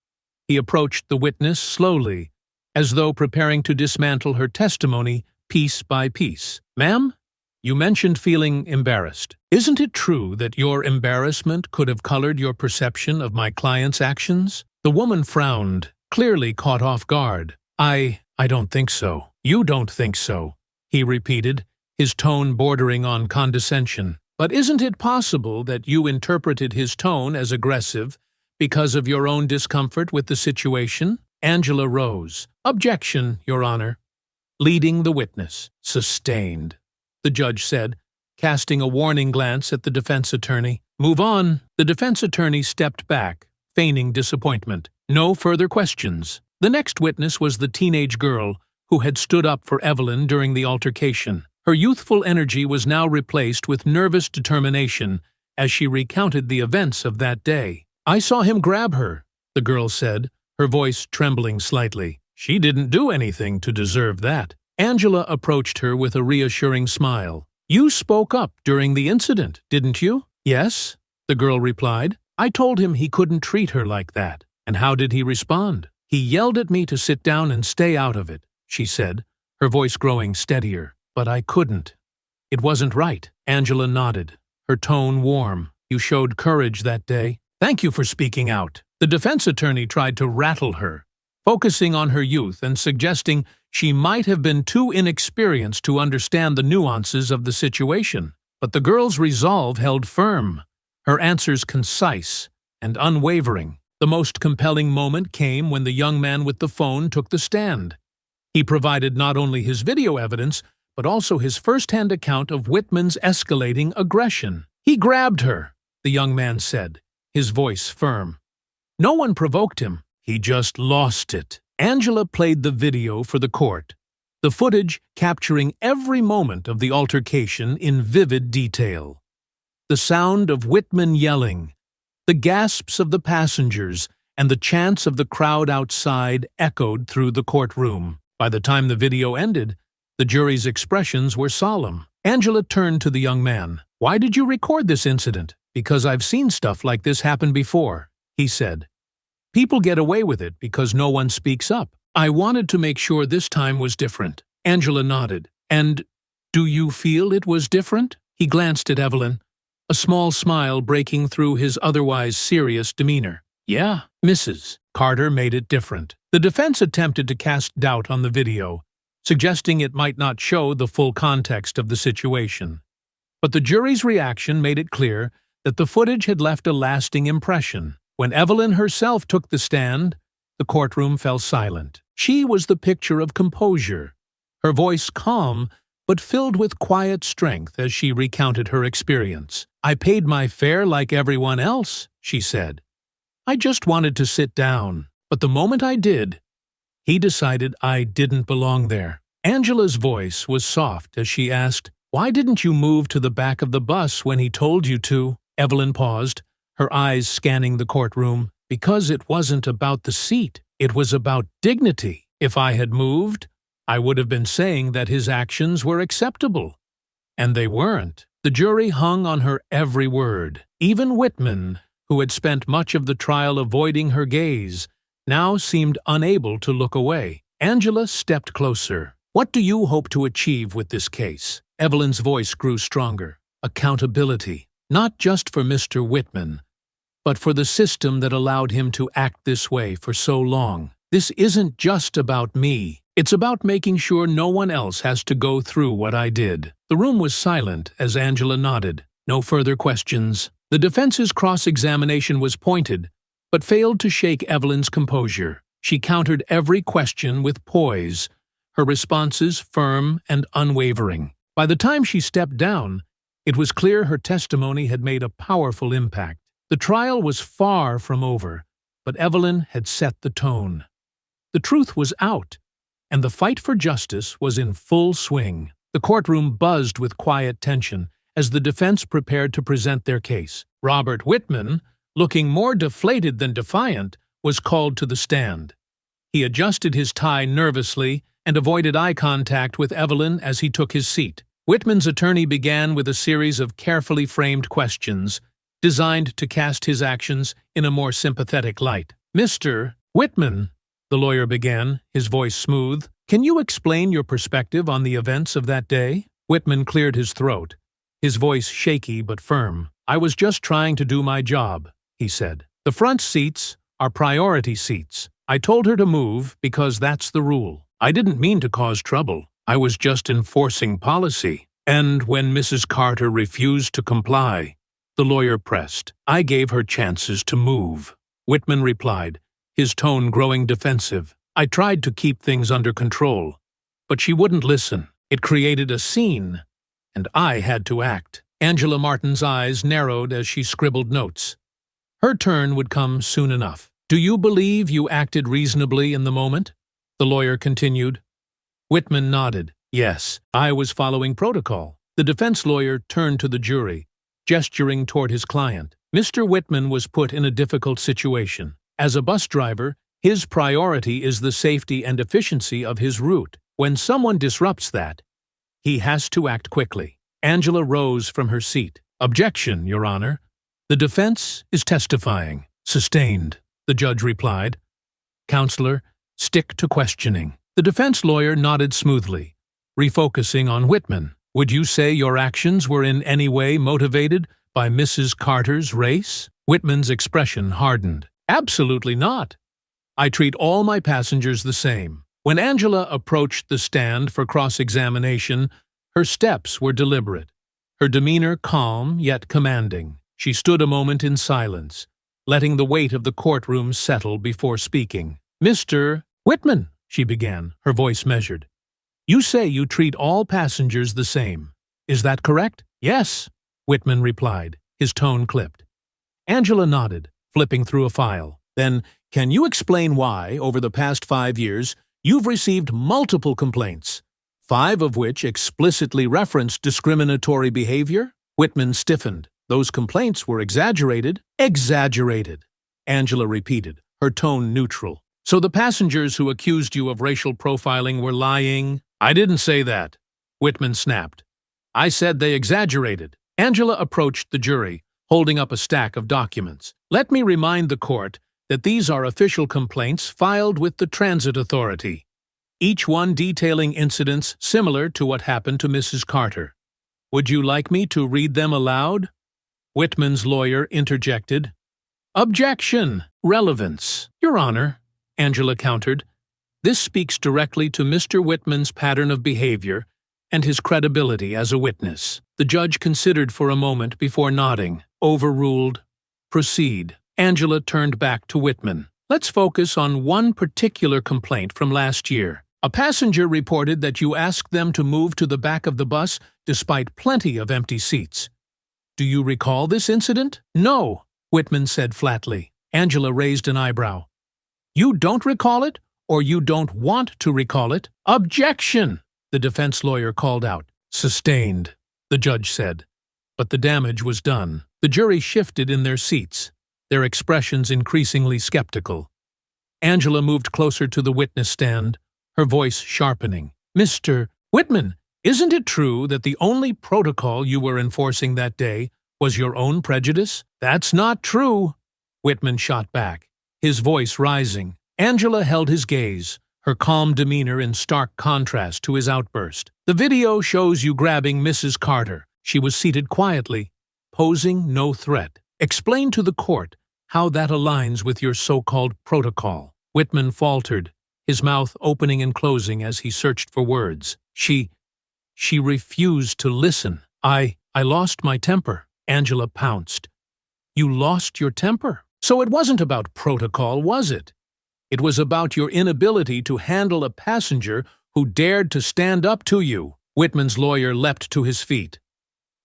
He approached the witness slowly, as though preparing to dismantle her testimony piece by piece. "Ma'am, you mentioned feeling embarrassed. Isn't it true that your embarrassment could have colored your perception of my client's actions?" The woman frowned, clearly caught off guard. I don't think so." "You don't think so," he repeated, his tone bordering on condescension. "But isn't it possible that you interpreted his tone as aggressive because of your own discomfort with the situation?" Angela rose. "Objection, Your Honor." Leading the witness. "Sustained," the judge said, casting a warning glance at the defense attorney. "Move on." The defense attorney stepped back, feigning disappointment. "No further questions." The next witness was the teenage girl who had stood up for Evelyn during the altercation. Her youthful energy was now replaced with nervous determination as she recounted the events of that day. "I saw him grab her," the girl said, her voice trembling slightly. "She didn't do anything to deserve that." Angela approached her with a reassuring smile. "You spoke up during the incident, didn't you?" "Yes," the girl replied. "I told him he couldn't treat her like that." "And how did he respond?" "He yelled at me to sit down and stay out of it," she said, her voice growing steadier. "But I couldn't. It wasn't right." Angela nodded, her tone warm. "You showed courage that day. Thank you for speaking out." The defense attorney tried to rattle her, focusing on her youth and suggesting she might have been too inexperienced to understand the nuances of the situation. But the girl's resolve held firm, her answers concise and unwavering. The most compelling moment came when the young man with the phone took the stand. He provided not only his video evidence, but also his first-hand account of Whitman's escalating aggression. "He grabbed her," the young man said, his voice firm. "No one provoked him. He just lost it." Angela played the video for the court, the footage capturing every moment of the altercation in vivid detail. The sound of Whitman yelling, the gasps of the passengers, and the chants of the crowd outside echoed through the courtroom. By the time the video ended, the jury's expressions were solemn. Angela turned to the young man. "Why did you record this incident?" "Because I've seen stuff like this happen before," he said. "People get away with it because no one speaks up. I wanted to make sure this time was different." Angela nodded. "And do you feel it was different?" He glanced at Evelyn, a small smile breaking through his otherwise serious demeanor. "Yeah, Mrs. Carter made it different." The defense attempted to cast doubt on the video, suggesting it might not show the full context of the situation. But the jury's reaction made it clear that the footage had left a lasting impression. When Evelyn herself took the stand, The courtroom fell silent. She was the picture of composure, her voice calm but filled with quiet strength as she recounted her experience. "I paid my fare like everyone else," she said. "I just wanted to sit down, but the moment I did, he decided I didn't belong there." Angela's voice was soft as she asked, "Why didn't you move to the back of the bus when he told you to?" Evelyn paused, her eyes scanning the courtroom. "Because it wasn't about the seat. It was about dignity. If I had moved, I would have been saying that his actions were acceptable. And they weren't." The jury hung on her every word. Even Whitman, who had spent much of the trial avoiding her gaze, now seemed unable to look away. Angela stepped closer. "What do you hope to achieve with this case?" Evelyn's voice grew stronger. "Accountability, not just for Mr. Whitman, but for the system that allowed him to act this way for so long. This isn't just about me. It's about making sure no one else has to go through what I did." The room was silent as Angela nodded. No further questions. The defense's cross-examination was pointed, but failed to shake Evelyn's composure. She countered every question with poise, her responses firm and unwavering. By the time she stepped down, it was clear her testimony had made a powerful impact. The trial was far from over, but Evelyn had set the tone. The truth was out, and the fight for justice was in full swing. The courtroom buzzed with quiet tension as the defense prepared to present their case. Robert Whitman, looking more deflated than defiant, was called to the stand. He adjusted his tie nervously and avoided eye contact with Evelyn as he took his seat. Whitman's attorney began with a series of carefully framed questions designed to cast his actions in a more sympathetic light. "Mr. Whitman," the lawyer began, his voice smooth, "can you explain your perspective on the events of that day?" Whitman cleared his throat, his voice shaky but firm. "I was just trying to do my job," he said. "The front seats are priority seats. I told her to move because that's the rule. I didn't mean to cause trouble. I was just enforcing policy. And when Mrs. Carter refused to comply," the lawyer pressed, "I gave her chances to move." Whitman replied, his tone growing defensive. "I tried to keep things under control, but she wouldn't listen. It created a scene, and I had to act." Angela Martin's eyes narrowed as she scribbled notes. Her turn would come soon enough. "Do you believe you acted reasonably in the moment?" the lawyer continued. Whitman nodded. "Yes, I was following protocol." The defense lawyer turned to the jury, gesturing toward his client. Mr. Whitman was put in a difficult situation. As a bus driver, his priority is the safety and efficiency of his route. When someone disrupts that, he has to act quickly. Angela rose from her seat. "Objection, Your Honor. The defense is testifying." "Sustained," the judge replied. "Counselor, stick to questioning." The defense lawyer nodded smoothly, refocusing on Whitman. "Would you say your actions were in any way motivated by Mrs. Carter's race?" Whitman's expression hardened. "Absolutely not. I treat all my passengers the same." When Angela approached the stand for cross-examination, her steps were deliberate, her demeanor calm yet commanding. She stood a moment in silence, letting the weight of the courtroom settle before speaking. "Mr. Whitman," she began, her voice measured, "you say you treat all passengers the same. Is that correct?" "Yes," Whitman replied, his tone clipped. Angela nodded, flipping through a file. "Then, can you explain why, over the past 5 years, you've received multiple complaints, 5 of which explicitly referenced discriminatory behavior?" Whitman stiffened. "Those complaints were exaggerated." "Exaggerated," Angela repeated, her tone neutral. "So the passengers who accused you of racial profiling were lying?" "I didn't say that," Whitman snapped. "I said they exaggerated." Angela approached the jury, holding up a stack of documents. "Let me remind the court that these are official complaints filed with the Transit Authority, each one detailing incidents similar to what happened to Mrs. Carter. Would you like me to read them aloud?" Whitman's lawyer interjected. "Objection! Relevance." "Your Honor," Angela countered, "this speaks directly to Mr. Whitman's pattern of behavior and his credibility as a witness." The judge considered for a moment before nodding. "Overruled. Proceed." Angela turned back to Whitman. Let's focus on one particular complaint from last year. A passenger reported that you asked them to move to the back of the bus despite plenty of empty seats. Do you recall this incident? No, Whitman said flatly. Angela raised an eyebrow. You don't recall it, or you don't want to recall it? Objection! The defense lawyer called out. Sustained, the judge said. But the damage was done. The jury shifted in their seats, their expressions increasingly skeptical. Angela moved closer to the witness stand, her voice sharpening. Mr. Whitman, isn't it true that the only protocol you were enforcing that day was your own prejudice? That's not true, Whitman shot back, his voice rising. Angela held his gaze, her calm demeanor in stark contrast to his outburst. The video shows you grabbing Mrs. Carter. She was seated quietly, posing no threat. Explain to the court how that aligns with your so-called protocol. Whitman faltered, his mouth opening and closing as he searched for words. She refused to listen. I lost my temper. Angela pounced. You lost your temper? So it wasn't about protocol, was it? It was about your inability to handle a passenger who dared to stand up to you. Whitman's lawyer leapt to his feet.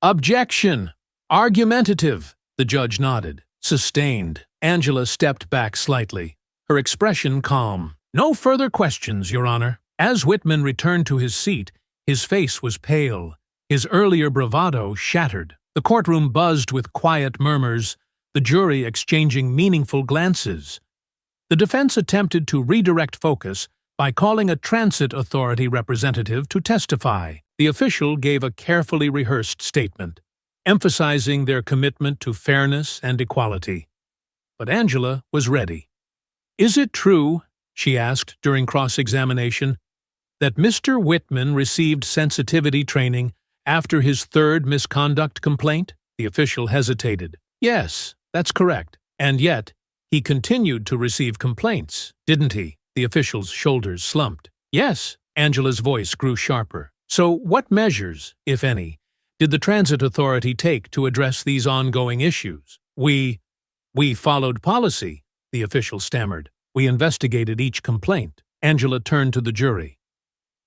Objection! Argumentative! The judge nodded. Sustained. Angela stepped back slightly, her expression calm. No further questions, Your Honor. As Whitman returned to his seat, his face was pale, his earlier bravado shattered. The courtroom buzzed with quiet murmurs, the jury exchanging meaningful glances. The defense attempted to redirect focus by calling a transit authority representative to testify. The official gave a carefully rehearsed statement, emphasizing their commitment to fairness and equality. But Angela was ready. Is it true, she asked during cross-examination, that Mr. Whitman received sensitivity training after his third misconduct complaint? The official hesitated. Yes, that's correct. And yet, he continued to receive complaints, didn't he? The official's shoulders slumped. Yes, Angela's voice grew sharper. So what measures, if any, did the transit authority take to address these ongoing issues? We followed policy, the official stammered. We investigated each complaint. Angela turned to the jury.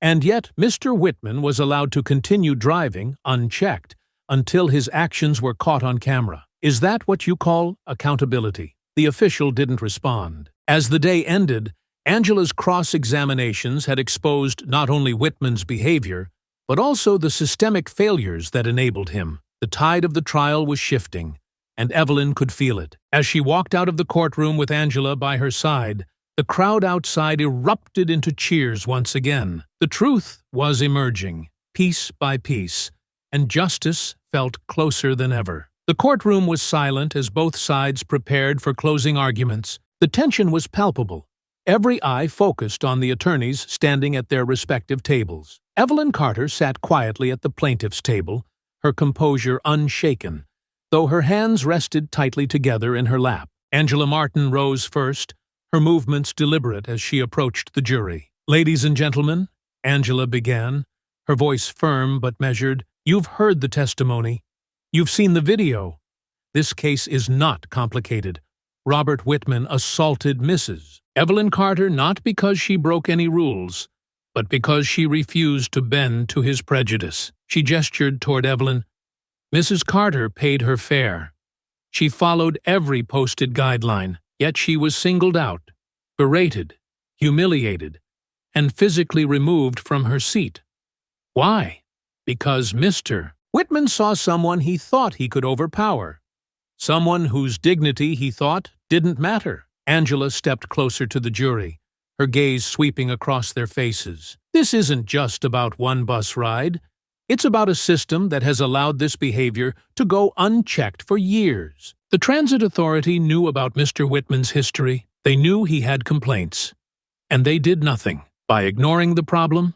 And yet Mr. Whitman was allowed to continue driving, unchecked, until his actions were caught on camera. Is that what you call accountability? The official didn't respond. As the day ended, Angela's cross-examinations had exposed not only Whitman's behavior, but also the systemic failures that enabled him. The tide of the trial was shifting, and Evelyn could feel it. As she walked out of the courtroom with Angela by her side, the crowd outside erupted into cheers once again. The truth was emerging, piece by piece, and justice felt closer than ever. The courtroom was silent as both sides prepared for closing arguments. The tension was palpable. Every eye focused on the attorneys standing at their respective tables. Evelyn Carter sat quietly at the plaintiff's table, her composure unshaken, though her hands rested tightly together in her lap. Angela Martin rose first, her movements deliberate as she approached the jury. Ladies and gentlemen, Angela began, her voice firm but measured, you've heard the testimony. You've seen the video. This case is not complicated. Robert Whitman assaulted Mrs. Evelyn Carter not because she broke any rules, but because she refused to bend to his prejudice. She gestured toward Evelyn. Mrs. Carter paid her fare. She followed every posted guideline, yet she was singled out, berated, humiliated, and physically removed from her seat. Why? Because Mr. Whitman saw someone he thought he could overpower, someone whose dignity he thought didn't matter. Angela stepped closer to the jury, her gaze sweeping across their faces. This isn't just about one bus ride. It's about a system that has allowed this behavior to go unchecked for years. The transit authority knew about Mr. Whitman's history. They knew he had complaints. And they did nothing. By ignoring the problem,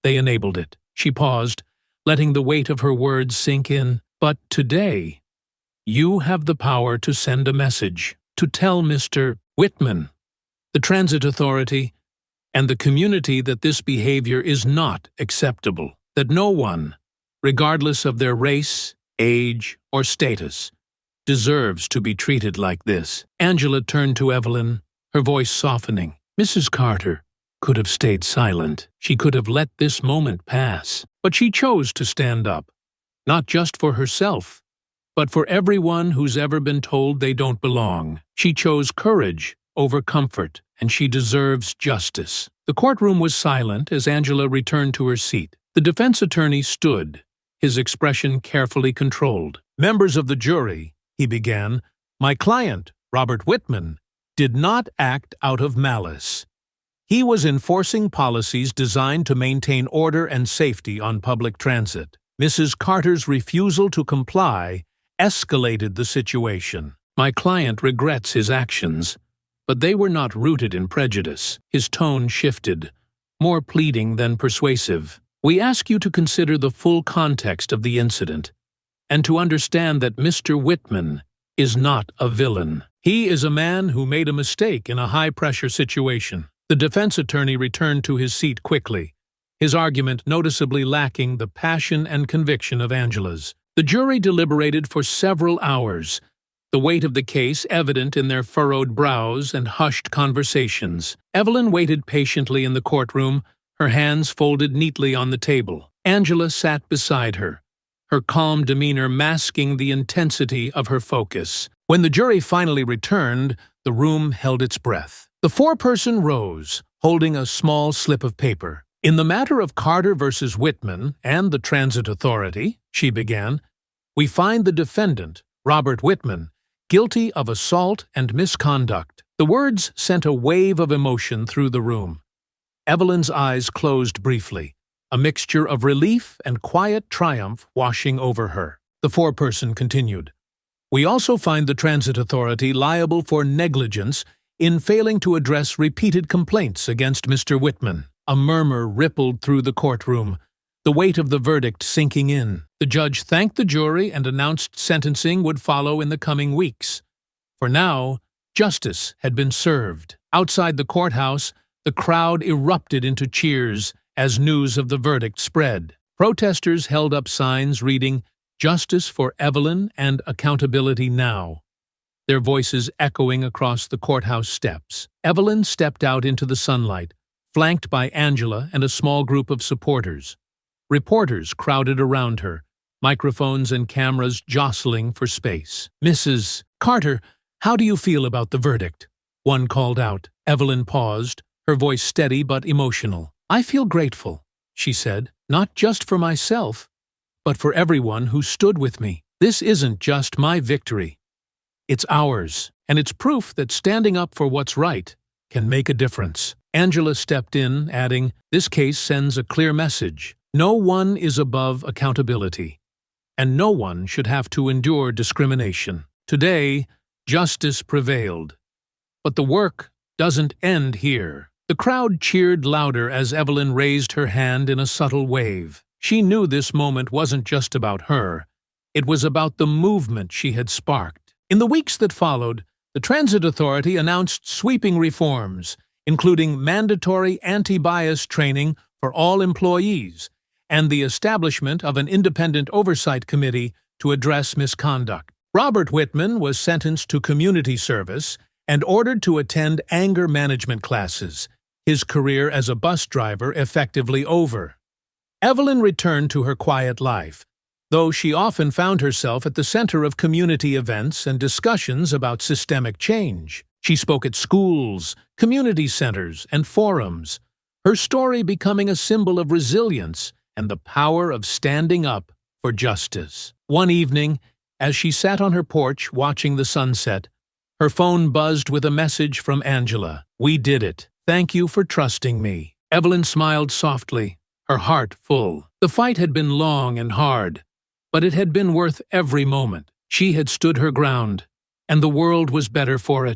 they enabled it. She paused, letting the weight of her words sink in. But today, you have the power to send a message, to tell Mr. Whitman, the transit authority, and the community that this behavior is not acceptable, that no one, regardless of their race, age, or status, deserves to be treated like this. Angela turned to Evelyn, her voice softening. Mrs. Carter could have stayed silent. She could have let this moment pass. But she chose to stand up, not just for herself, but for everyone who's ever been told they don't belong. She chose courage over comfort, and she deserves justice. The courtroom was silent as Angela returned to her seat. The defense attorney stood, his expression carefully controlled. "Members of the jury," he began, "my client, Robert Whitman, did not act out of malice. He was enforcing policies designed to maintain order and safety on public transit. Mrs. Carter's refusal to comply escalated the situation. My client regrets his actions, but they were not rooted in prejudice." His tone shifted, more pleading than persuasive. "We ask you to consider the full context of the incident, and to understand that Mr. Whitman is not a villain. He is a man who made a mistake in a high-pressure situation." The defense attorney returned to his seat quickly, his argument noticeably lacking the passion and conviction of Angela's. The jury deliberated for several hours, the weight of the case evident in their furrowed brows and hushed conversations. Evelyn waited patiently in the courtroom, her hands folded neatly on the table. Angela sat beside her, her calm demeanor masking the intensity of her focus. When the jury finally returned, the room held its breath. The foreperson rose, holding a small slip of paper. "In the matter of Carter versus Whitman and the Transit Authority," she began, "we find the defendant, Robert Whitman, guilty of assault and misconduct." The words sent a wave of emotion through the room. Evelyn's eyes closed briefly, a mixture of relief and quiet triumph washing over her. The foreperson continued, "We also find the Transit Authority liable for negligence in failing to address repeated complaints against Mr. Whitman." A murmur rippled through the courtroom, the weight of the verdict sinking in. The judge thanked the jury and announced sentencing would follow in the coming weeks. For now, justice had been served. Outside the courthouse, the crowd erupted into cheers as news of the verdict spread. Protesters held up signs reading, "Justice for Evelyn and accountability now," their voices echoing across the courthouse steps. Evelyn stepped out into the sunlight, flanked by Angela and a small group of supporters. Reporters crowded around her, microphones and cameras jostling for space. "Mrs. Carter, how do you feel about the verdict?" one called out. Evelyn paused, her voice steady but emotional. "I feel grateful," she said, "not just for myself, but for everyone who stood with me. This isn't just my victory. It's ours, and it's proof that standing up for what's right can make a difference." Angela stepped in, adding, "This case sends a clear message. No one is above accountability, and no one should have to endure discrimination. Today, justice prevailed, but the work doesn't end here." The crowd cheered louder as Evelyn raised her hand in a subtle wave. She knew this moment wasn't just about her. It was about the movement she had sparked. In the weeks that followed, the Transit Authority announced sweeping reforms, including mandatory anti-bias training for all employees and the establishment of an independent oversight committee to address misconduct. Robert Whitman was sentenced to community service and ordered to attend anger management classes, his career as a bus driver effectively over. Evelyn returned to her quiet life, though she often found herself at the center of community events and discussions about systemic change. She spoke at schools, community centers, and forums, her story becoming a symbol of resilience and the power of standing up for justice. One evening, as she sat on her porch watching the sunset, her phone buzzed with a message from Angela. "We did it. Thank you for trusting me." Evelyn smiled softly, her heart full. The fight had been long and hard, but it had been worth every moment. She had stood her ground, and the world was better for it.